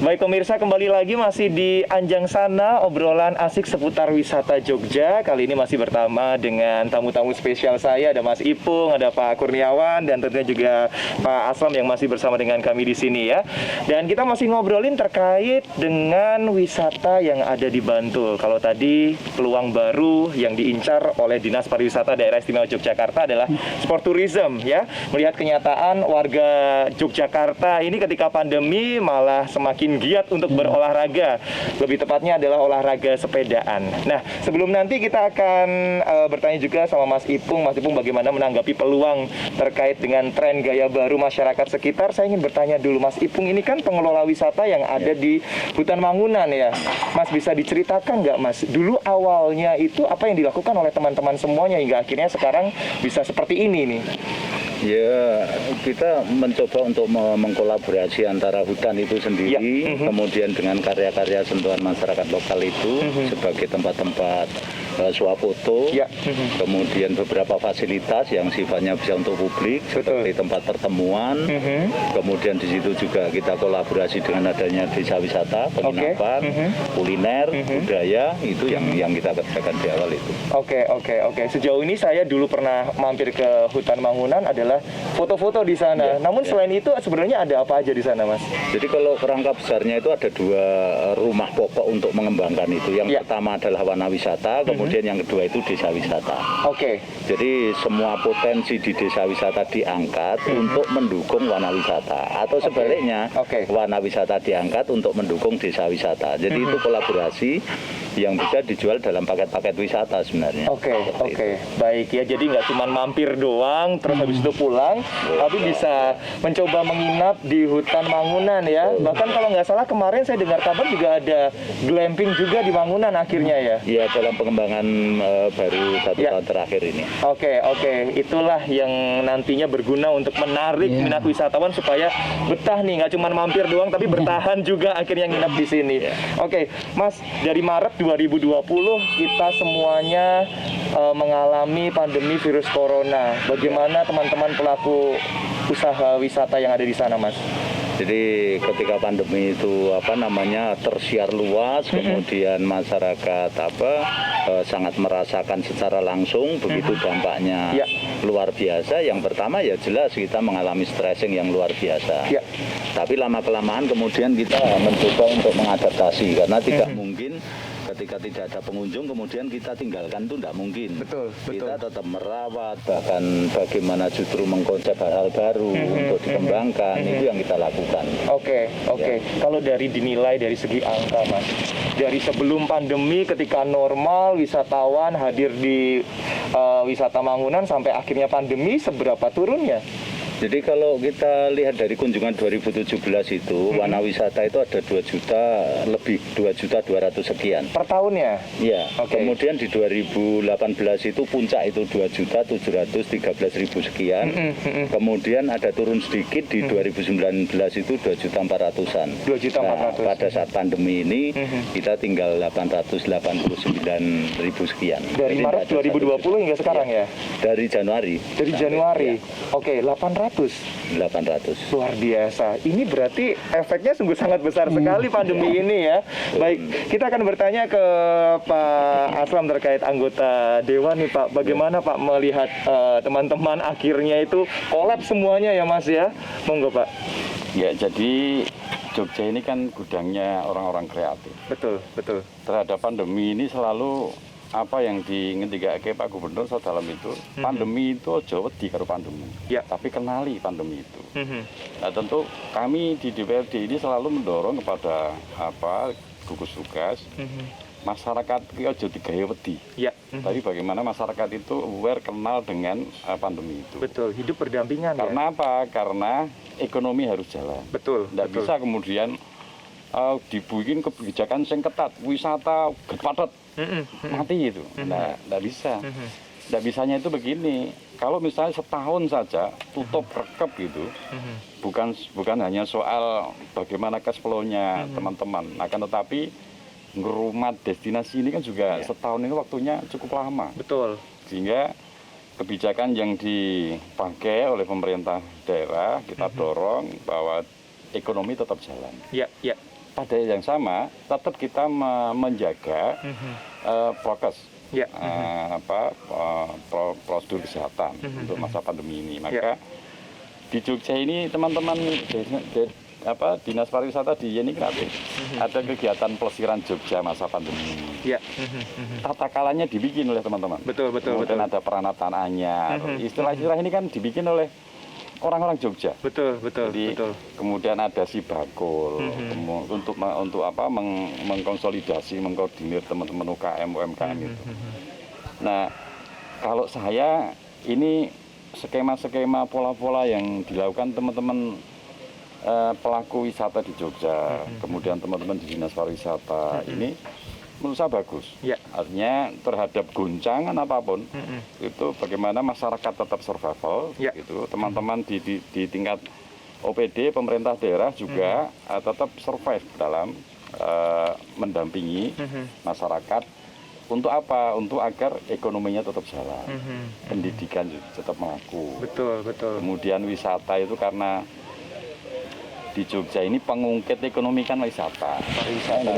Baik pemirsa, kembali lagi masih di Anjang Sana, obrolan asik seputar wisata Jogja. Kali ini masih bersama dengan tamu-tamu spesial saya, ada Mas Ipung, ada Pak Kurniawan, dan tentunya juga Pak Aslam yang masih bersama dengan kami di sini ya. Dan kita masih ngobrolin terkait dengan wisata yang ada di Bantul. Kalau tadi peluang baru yang diincar oleh Dinas Pariwisata Daerah Istimewa Yogyakarta adalah sport tourism ya. Melihat kenyataan warga Yogyakarta ini ketika pandemi malah semakin giat untuk berolahraga. Lebih tepatnya adalah olahraga sepedaan. Nah, sebelum nanti kita akan bertanya juga sama Mas Ipung. Mas Ipung bagaimana menanggapi peluang terkait dengan tren gaya baru masyarakat sekitar. Saya ingin bertanya dulu, Mas Ipung ini kan pengelola wisata yang ada di Hutan Mangunan ya. Mas bisa diceritakan nggak Mas, dulu awalnya itu apa yang dilakukan oleh teman-teman semuanya hingga akhirnya sekarang bisa seperti ini nih? Ya, kita mencoba untuk mengkolaborasi antara hutan itu sendiri, kemudian dengan karya-karya sentuhan masyarakat lokal itu sebagai tempat-tempat swafoto, kemudian beberapa fasilitas yang sifatnya bisa untuk publik, seperti tempat pertemuan, kemudian di situ juga kita kolaborasi dengan adanya desa wisata, penginapan, kuliner, budaya, itu yang kita kerjakan di awal itu. Oke. Sejauh ini saya dulu pernah mampir ke Hutan Mangunan adalah foto-foto di sana. Namun selain itu sebenarnya ada apa aja di sana, Mas? Jadi kalau kerangka besarnya itu ada dua rumah pokok untuk mengembangkan itu. Yang pertama adalah wana wisata, kemudian yang kedua itu desa wisata. Jadi semua potensi di desa wisata diangkat untuk mendukung wana wisata, atau sebaliknya wana wisata diangkat untuk mendukung desa wisata. Jadi itu kolaborasi yang bisa dijual dalam paket-paket wisata sebenarnya. Baik ya, jadi nggak cuma mampir doang terus habis itu pulang, tapi bisa mencoba menginap di Hutan Mangunan ya. Bahkan kalau nggak salah kemarin saya dengar kabar juga ada glamping juga di Mangunan akhirnya ya. Iya, dalam pengembangan baru 1 tahun terakhir ini. Itulah yang nantinya berguna untuk menarik minat wisatawan supaya betah nih, nggak cuma mampir doang tapi bertahan juga akhirnya nginap di sini. Mas, dari Maret 2020 kita semuanya mengalami pandemi virus corona. Bagaimana teman-teman pelaku usaha wisata yang ada di sana, Mas? Jadi ketika pandemi itu tersiar luas, kemudian masyarakat sangat merasakan secara langsung, begitu dampaknya luar biasa. Yang pertama ya jelas kita mengalami stressing yang luar biasa. Tapi lama-kelamaan kemudian kita mencoba untuk mengadaptasi, karena tidak mungkin ketika tidak ada pengunjung kemudian kita tinggalkan, itu tidak mungkin. Kita tetap merawat, bahkan bagaimana justru mengkonsep hal-hal baru untuk dikembangkan, itu yang kita lakukan. Kalau dinilai dari segi angka, Mas, dari sebelum pandemi ketika normal wisatawan hadir di wisata Mangunan sampai akhirnya pandemi, seberapa turunnya? Jadi kalau kita lihat dari kunjungan 2017 itu, wana wisata itu ada 2 juta lebih, 2.200.000 sekian. Per tahunnya? Iya. Kemudian di 2018 itu puncak itu 2.713.000 sekian. Kemudian ada turun sedikit di 2019 itu 2.400.000-an. 2.400.000. Nah, pada saat pandemi ini kita tinggal 889.000 sekian. Dari Maret 2020 hingga sekarang ya? Dari Januari. Dari Januari. 800. Luar biasa. Ini berarti efeknya sungguh sangat besar sekali pandemi ini ya. Baik, kita akan bertanya ke Pak Aslam terkait anggota Dewan nih Pak. Bagaimana Pak melihat teman-teman akhirnya itu kolaps semuanya ya Mas ya? Monggo Pak. Ya, jadi Jogja ini kan gudangnya orang-orang kreatif. Betul. Terhadap pandemi ini selalu apa yang ngendikake Pak Gubernur dalam itu, pandemi itu aja wedi karo pandemi, tapi kenali pandemi itu. Nah tentu kami di DPRD ini selalu mendorong kepada gugus tugas masyarakat itu aja digaya wedi. Tapi bagaimana masyarakat itu aware, kenal dengan pandemi itu. Betul, hidup berdampingan. Karena apa? Karena ekonomi harus jalan. Tidak bisa kemudian dibikin kebijakan yang ketat, wisata padat, mati itu. Nggak bisa. Nggak bisanya itu begini, kalau misalnya setahun saja tutup rekep gitu, bukan hanya soal bagaimana cash flow-nya teman-teman, akan tetapi ngerumat destinasi ini kan juga setahun ini waktunya cukup lama. Sehingga kebijakan yang dipakai oleh pemerintah daerah kita dorong bahwa ekonomi tetap jalan. pada yang sama tetap kita menjaga prokes. Ya. Prosedur kesehatan untuk masa pandemi ini. Maka di Jogja ini teman-teman Dinas Pariwisata di Yeni Kreatif ada kegiatan pelesiran Jogja masa pandemi ini. Ya. Tata kalanya dibikin oleh teman-teman. Betul. Kemudian ada peranatan anyar. Istilah-istilah ini kan dibikin oleh orang-orang Jogja. Betul. Jadi kemudian ada si bakul untuk mengkonsolidasi, mengkoordinir teman-teman UKM, UMKM itu. Nah, kalau saya ini skema-skema pola-pola yang dilakukan teman-teman pelaku wisata di Jogja, kemudian teman-teman di Dinas Pariwisata ini menurut saya bagus. Ya. Artinya terhadap goncangan apapun itu bagaimana masyarakat tetap survival. Ya. Gitu. Teman-teman di tingkat OPD pemerintah daerah juga tetap survive dalam mendampingi masyarakat untuk apa? Untuk agar ekonominya tetap jalan, pendidikan tetap melaku. Betul. Kemudian wisata itu karena di Jogja ini pengungkit ekonomi kan wisata.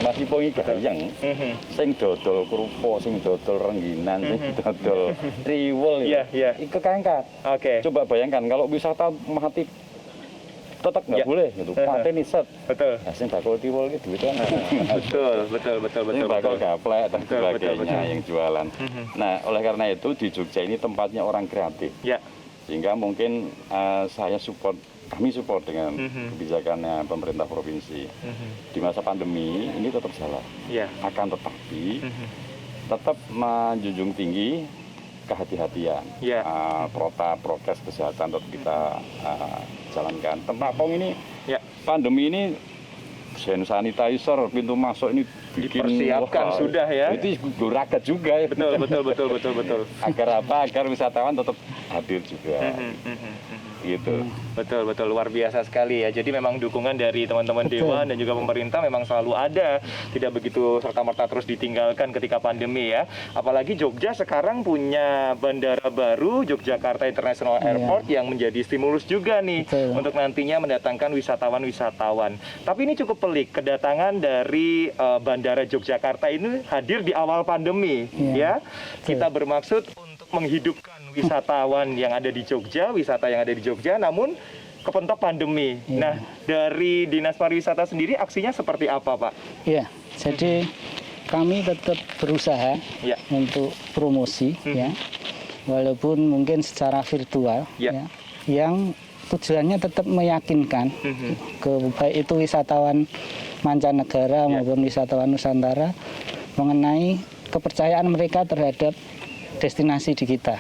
Masih poin gayeng. Sing dodol kerupuk, sing dodol rengginan, sing dodol riwel. Iya. Itu keangkat. Oke. Coba bayangkan kalau wisata mati tetap nggak boleh gitu. Pateni set. Betul. Nah, sing bakul riwel itu kan. Betul. Sing bakul gaplek dan sebagainya yang jualan. Nah, oleh karena itu di Jogja ini tempatnya orang kreatif. Ya. Sehingga mungkin kami support dengan kebijakannya pemerintah provinsi. Di masa pandemi ini tetap jalan. Akan tetapi tetap menjunjung tinggi kehati-hatian. Prokes kesehatan tetap kita jalankan. Tempatong ini pandemi ini hand sanitizer pintu masuk ini dipersiapkan sudah ya. Itu guragat juga ya. Betul. Agar apa? Agar wisatawan tetap hadir juga. Gitu. Betul, luar biasa sekali ya. Jadi memang dukungan dari teman-teman Dewan dan juga pemerintah memang selalu ada, tidak begitu serta-merta terus ditinggalkan ketika pandemi ya. Apalagi Jogja sekarang punya bandara baru, Yogyakarta International Airport yang menjadi stimulus juga nih untuk nantinya mendatangkan wisatawan-wisatawan. Tapi ini cukup pelik, kedatangan dari bandara Yogyakarta ini hadir di awal pandemi ya. Kita bermaksud untuk menghidupkan wisatawan yang ada di Jogja, wisata yang ada di Jogja, namun kepentok pandemi. Nah, dari Dinas Pariwisata sendiri aksinya seperti apa, Pak? Iya, jadi kami tetap berusaha untuk promosi, walaupun mungkin secara virtual, yang tujuannya tetap meyakinkan baik itu wisatawan mancanegara maupun wisatawan Nusantara mengenai kepercayaan mereka terhadap destinasi di kita.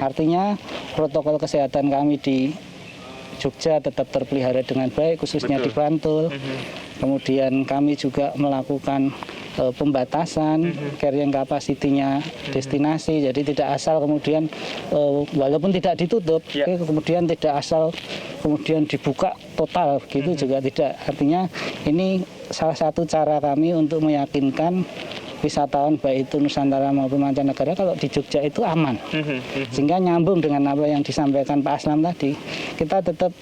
Artinya protokol kesehatan kami di Jogja tetap terpelihara dengan baik, khususnya di Bantul. Kemudian kami juga melakukan pembatasan carrying capacity-nya destinasi. Jadi tidak asal kemudian walaupun tidak ditutup, kemudian tidak asal kemudian dibuka total gitu juga tidak. Artinya ini salah satu cara kami untuk meyakinkan wisatawan baik itu Nusantara maupun mancanegara kalau di Jogja itu aman. Sehingga nyambung dengan apa yang disampaikan Pak Aslam tadi, kita tetap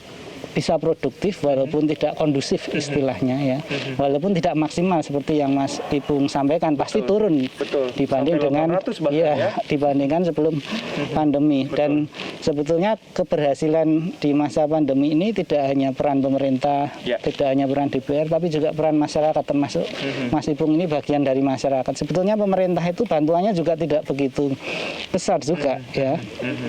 bisa produktif walaupun tidak kondusif istilahnya ya. Walaupun tidak maksimal seperti yang Mas Ipung sampaikan, pasti turun dibanding dengan dibandingkan sebelum pandemi. Dan sebetulnya keberhasilan di masa pandemi ini tidak hanya peran pemerintah, tidak hanya peran DPR, tapi juga peran masyarakat, termasuk Mas Ipung ini bagian dari masyarakat. Sebetulnya pemerintah itu bantuannya juga tidak begitu besar juga ya.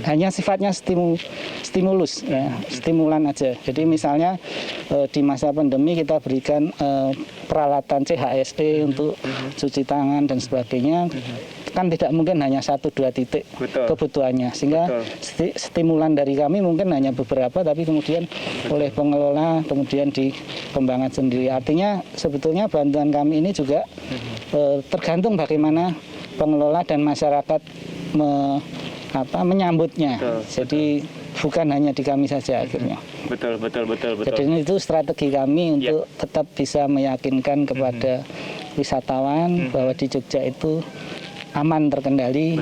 Hanya sifatnya stimulus ya, stimulan aja. Jadi misalnya di masa pandemi kita berikan peralatan CHSE untuk cuci tangan dan sebagainya. Kan tidak mungkin hanya 1-2 titik kebutuhannya. Sehingga stimulan dari kami mungkin hanya beberapa, tapi kemudian oleh pengelola kemudian dikembangkan sendiri. Artinya sebetulnya bantuan kami ini juga tergantung bagaimana pengelola dan masyarakat menyambutnya. Jadi bukan hanya di kami saja akhirnya. Betul. Jadi itu strategi kami untuk tetap bisa meyakinkan kepada wisatawan bahwa di Jogja itu aman, terkendali.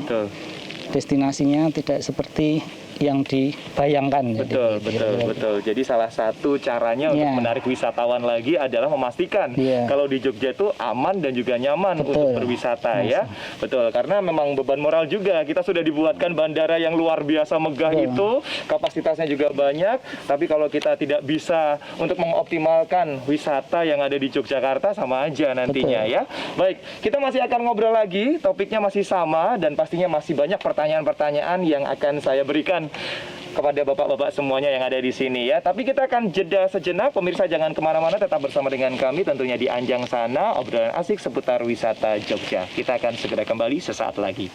Destinasinya tidak seperti yang dibayangkan. Betul. Jadi salah satu caranya untuk menarik wisatawan lagi adalah memastikan kalau di Jogja itu aman dan juga nyaman untuk berwisata ya. Betul, karena memang beban moral juga. Kita sudah dibuatkan bandara yang luar biasa megah itu, kapasitasnya juga banyak, tapi kalau kita tidak bisa untuk mengoptimalkan wisata yang ada di Yogyakarta, sama aja nantinya ya. Baik, kita masih akan ngobrol lagi, topiknya masih sama dan pastinya masih banyak pertanyaan-pertanyaan yang akan saya berikan kepada bapak-bapak semuanya yang ada di sini ya. Tapi kita akan jeda sejenak, pemirsa jangan kemana-mana, tetap bersama dengan kami tentunya di Anjang Sana, obrolan asik seputar wisata Jogja. Kita akan segera kembali sesaat lagi.